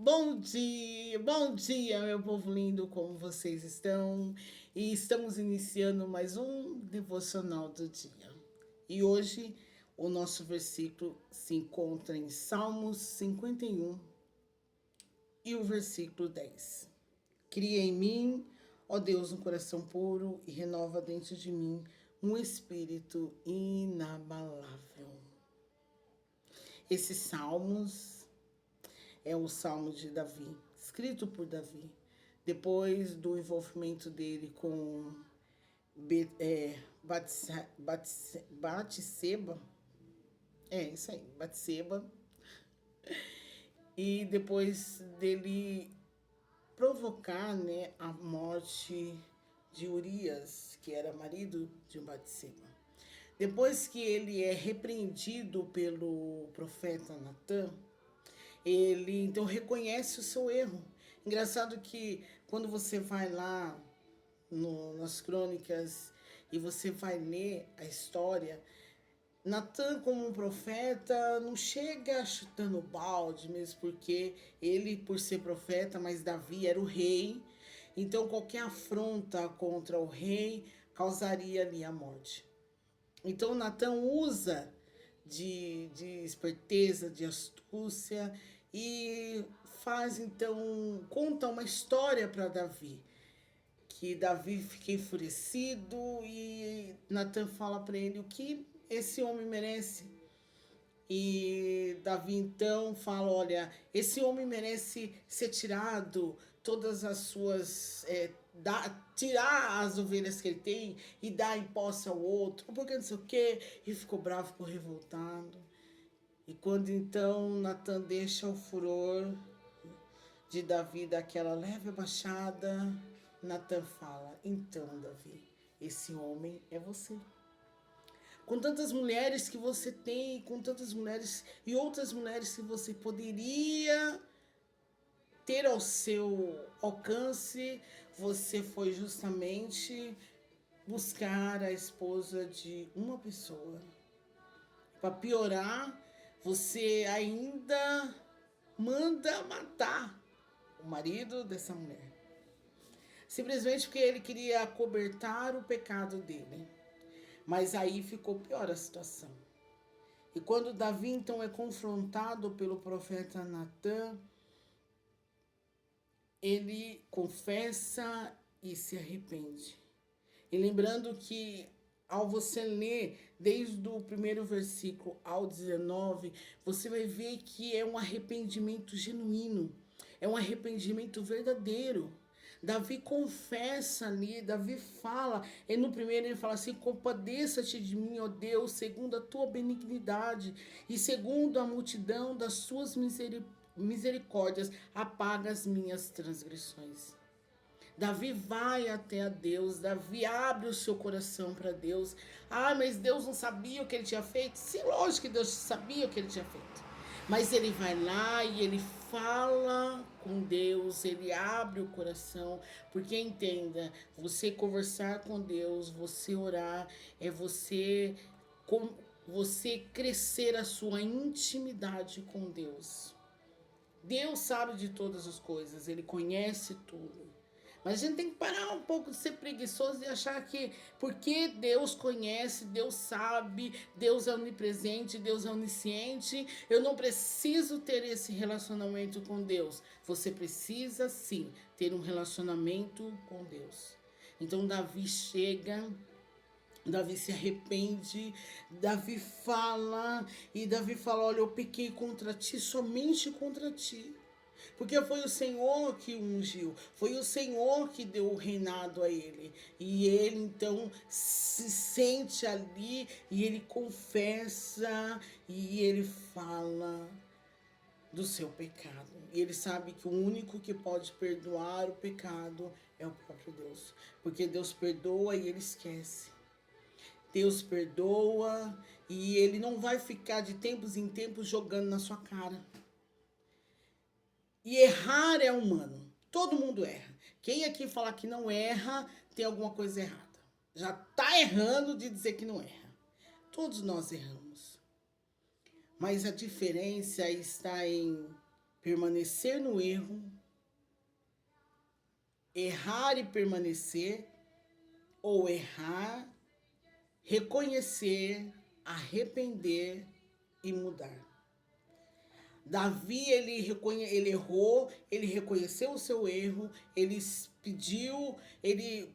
Bom dia, meu povo lindo, como vocês estão? E estamos iniciando mais um devocional do dia. E hoje o nosso versículo se encontra em Salmos 51 e o versículo 10. Cria em mim, ó Deus, um coração puro e renova dentro de mim um espírito inabalável. Esses salmos é o Salmo de Davi, escrito por Davi, depois do envolvimento dele com Batseba, isso aí, Batseba, e depois dele provocar, né, a morte de Urias, que era marido de Batseba. Depois que ele é repreendido pelo profeta Natan, ele então reconhece o seu erro. Engraçado que quando você vai lá nas crônicas e você vai ler a história, Natan, como um profeta, não chega chutando balde, mesmo porque ele, por ser profeta, mas Davi era o rei, então qualquer afronta contra o rei causaria ali a morte. Então Natan usa de esperteza, de astúcia e faz então, conta uma história para Davi, que Davi fica enfurecido e Natan fala para ele o que esse homem merece. E Davi então fala: olha, esse homem merece ser tirado, todas as suas. Tirar as ovelhas que ele tem e dar em posse ao outro, porque não sei o quê. E ficou bravo, ficou revoltado. E quando então Natan deixa o furor de Davi daquela leve abaixada, Natan fala: então, Davi, esse homem é você. Com tantas mulheres que você tem, com tantas mulheres e outras mulheres que você poderia ter ao seu alcance, você foi justamente buscar a esposa de uma pessoa. Para piorar, você ainda manda matar o marido dessa mulher. Simplesmente porque ele queria acobertar o pecado dele. Mas aí ficou pior a situação. E quando Davi então é confrontado pelo profeta Natan, ele confessa e se arrepende. E lembrando que ao você ler desde o primeiro versículo ao 19, você vai ver que é um arrependimento genuíno, é um arrependimento verdadeiro. Davi confessa ali, Davi fala, e no primeiro ele fala assim: compadeça-te de mim, ó Deus, segundo a tua benignidade e segundo a multidão das suas misericórdias, apaga as minhas transgressões. Davi vai até a Deus, Davi abre o seu coração para Deus. Ah, mas Deus não sabia o que ele tinha feito? Sim, lógico que Deus sabia o que ele tinha feito. Mas ele vai lá e ele fala com Deus, ele abre o coração, porque entenda, você conversar com Deus, você orar, é você crescer a sua intimidade com Deus. Deus sabe de todas as coisas, ele conhece tudo. Mas a gente tem que parar um pouco de ser preguiçoso e achar que porque Deus conhece, Deus sabe, Deus é onipresente, Deus é onisciente, eu não preciso ter esse relacionamento com Deus. Você precisa sim ter um relacionamento com Deus. Então Davi chega, Davi se arrepende, Davi fala, e Davi fala: olha, eu pequei contra ti, somente contra ti. Porque foi o Senhor que o ungiu, foi o Senhor que deu o reinado a ele. E ele então se sente ali e ele confessa e ele fala do seu pecado. E ele sabe que o único que pode perdoar o pecado é o próprio Deus. Porque Deus perdoa e ele esquece. Deus perdoa e ele não vai ficar de tempos em tempos jogando na sua cara. E errar é humano. Todo mundo erra. Quem aqui falar que não erra, tem alguma coisa errada. Já está errando de dizer que não erra. Todos nós erramos. Mas a diferença está em permanecer no erro, errar e permanecer, ou errar, reconhecer, arrepender e mudar. Davi, ele errou, ele reconheceu o seu erro, ele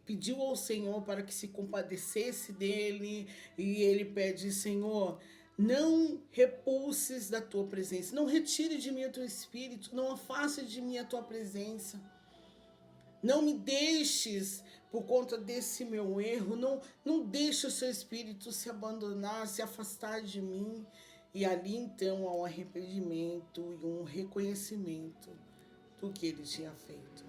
pediu ao Senhor para que se compadecesse dele, e ele pede: Senhor, não repulses da tua presença, não retire de mim o teu espírito, não afaste de mim a tua presença. Não me deixes por conta desse meu erro, não deixe o seu espírito se abandonar, se afastar de mim. E ali então há um arrependimento e um reconhecimento do que ele tinha feito.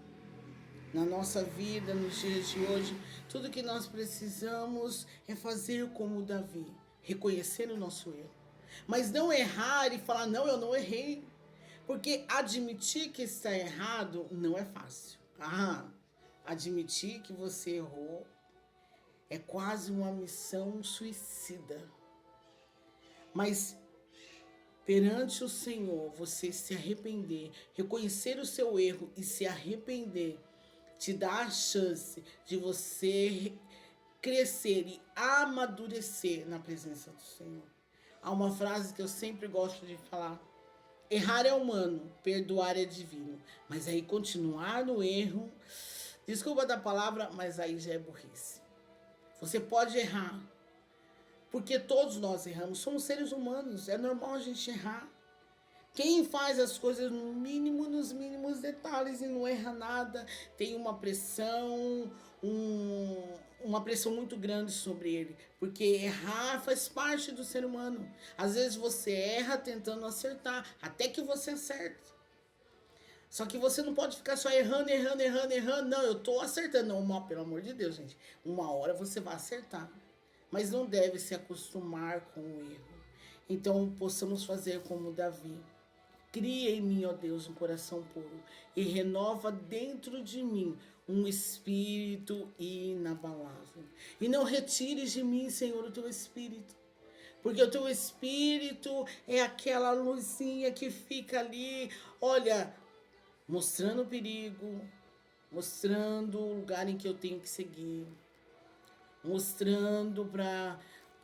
Na nossa vida, nos dias de hoje, tudo que nós precisamos é fazer como Davi, reconhecer o nosso erro. Mas não errar e falar: não, eu não errei. Porque admitir que está errado não é fácil. Admitir que você errou é quase uma missão suicida. Mas perante o Senhor, você se arrepender, reconhecer o seu erro e se arrepender, te dá a chance de você crescer e amadurecer na presença do Senhor. Há uma frase que eu sempre gosto de falar: errar é humano, perdoar é divino. Mas aí continuar no erro, desculpa da palavra, mas aí já é burrice. Você pode errar, porque todos nós erramos, somos seres humanos, é normal a gente errar. Quem faz as coisas no mínimo, nos mínimos detalhes e não erra nada, tem uma pressão, uma pressão muito grande sobre ele, porque errar faz parte do ser humano. Às vezes você erra tentando acertar, até que você acerta. Só que você não pode ficar só errando. Não, eu tô acertando. Não, pelo amor de Deus, gente. Uma hora você vai acertar. Mas não deve se acostumar com o erro. Então, possamos fazer como Davi. Cria em mim, ó Deus, um coração puro e renova dentro de mim um espírito inabalável. E não retires de mim, Senhor, o teu espírito. Porque o teu espírito é aquela luzinha que fica ali, olha, mostrando o perigo, mostrando o lugar em que eu tenho que seguir, mostrando para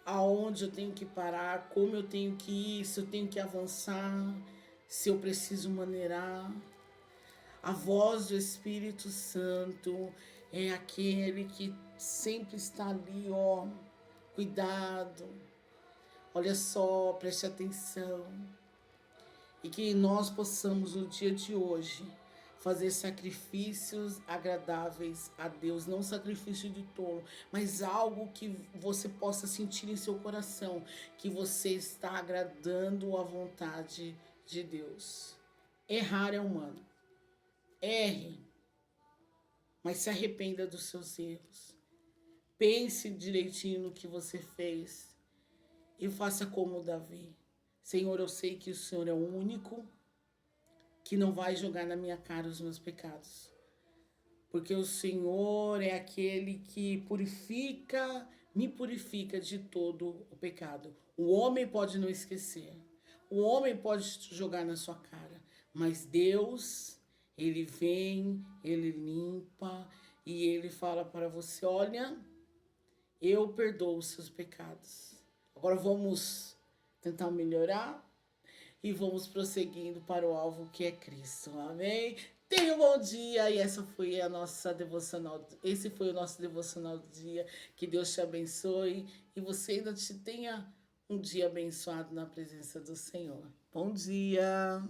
aonde eu tenho que parar, como eu tenho que ir, se eu tenho que avançar, se eu preciso maneirar. A voz do Espírito Santo é aquele que sempre está ali, ó, cuidado, olha só, preste atenção. E que nós possamos no dia de hoje fazer sacrifícios agradáveis a Deus, não sacrifício de tolo, mas algo que você possa sentir em seu coração, que você está agradando a vontade de Deus. Errar é humano. Erre, mas se arrependa dos seus erros. Pense direitinho no que você fez e faça como Davi. Senhor, eu sei que o Senhor é o único que não vai jogar na minha cara os meus pecados. Porque o Senhor é aquele que purifica, me purifica de todo o pecado. O homem pode não esquecer. O homem pode jogar na sua cara. Mas Deus, Ele vem, Ele limpa e Ele fala para você: olha, eu perdoo os seus pecados. Agora vamos tentar melhorar e vamos prosseguindo para o alvo que é Cristo. Amém? Tenha um bom dia e essa foi a nossa devocional. Esse foi o nosso devocional do dia. Que Deus te abençoe e você ainda tenha um dia abençoado na presença do Senhor. Bom dia!